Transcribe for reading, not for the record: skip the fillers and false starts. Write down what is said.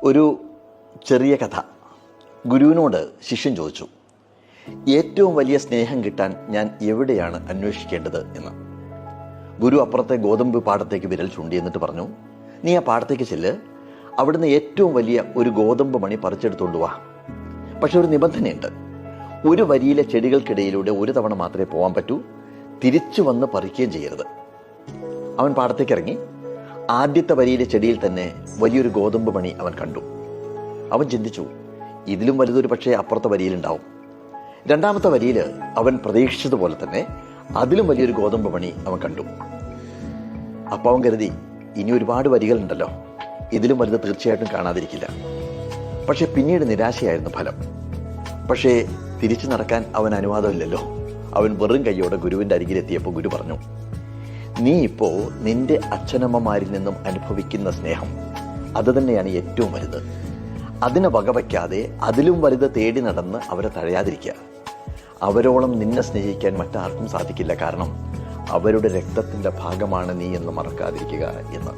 ഒരു ചെറിയ കഥ. ഗുരുവിനോട് ശിഷ്യൻ ചോദിച്ചു, ഏറ്റവും വലിയ സ്നേഹം കിട്ടാൻ ഞാൻ എവിടെയാണ് അന്വേഷിക്കേണ്ടത് എന്ന്. ഗുരു അപ്പുറത്തെ ഗോതമ്പ് പാടത്തേക്ക് വിരൽ ചൂണ്ടി എന്നിട്ട് പറഞ്ഞു, നീ ആ പാടത്തേക്ക് ചെല്ല്, അവിടുന്ന് ഏറ്റവും വലിയ ഒരു ഗോതമ്പ് മണി പറിച്ചെടുത്തുകൊണ്ട് വാ. പക്ഷെ ഒരു നിബന്ധനയുണ്ട്, ഒരു വരിയിലെ ചെടികൾക്കിടയിലൂടെ ഒരു തവണ മാത്രമേ പോകാൻ പറ്റൂ, തിരിച്ചു വന്ന് പറിക്കുകയും ചെയ്യരുത്. അവൻ പാടത്തേക്ക് ഇറങ്ങി. ആദ്യത്തെ വരിയിലെ ചെടിയിൽ തന്നെ വലിയൊരു ഗോതമ്പ് മണി അവൻ കണ്ടു. അവൻ ചിന്തിച്ചു, ഇതിലും വലുതൊരു പക്ഷേ അപ്പുറത്തെ വരിയിലുണ്ടാവും. രണ്ടാമത്തെ വരിയിൽ അവൻ പ്രതീക്ഷിച്ചതുപോലെ തന്നെ അതിലും വലിയൊരു ഗോതമ്പ് മണി അവൻ കണ്ടു. അപ്പം അവൻ കരുതി, ഇനി ഒരുപാട് വരികളുണ്ടല്ലോ, ഇതിലും വലുത് തീർച്ചയായിട്ടും കാണാതിരിക്കില്ല. പക്ഷെ പിന്നീട് നിരാശയായിരുന്നു ഫലം. പക്ഷേ തിരിച്ചു നടക്കാൻ അവൻ അനുവാദമില്ലല്ലോ. അവൻ വെറും കൈയോടെ ഗുരുവിൻ്റെ അരികിലെത്തിയപ്പോൾ ഗുരു പറഞ്ഞു, നീ ഇപ്പോൾ നിന്റെ അച്ഛനമ്മമാരിൽ നിന്നും അനുഭവിക്കുന്ന സ്നേഹം അത് തന്നെയാണ് ഏറ്റവും വലുത്. അതിനെ വകവയ്ക്കാതെ അതിലും വലുത് തേടി നടന്ന് അവരെ തഴയാതിരിക്കുക. അവരോളം നിന്നെ സ്നേഹിക്കാൻ മറ്റാർക്കും സാധിക്കില്ല. കാരണം അവരുടെ രക്തത്തിൻ്റെ ഭാഗമാണ് നീ എന്ന് മറക്കാതിരിക്കുക എന്ന്.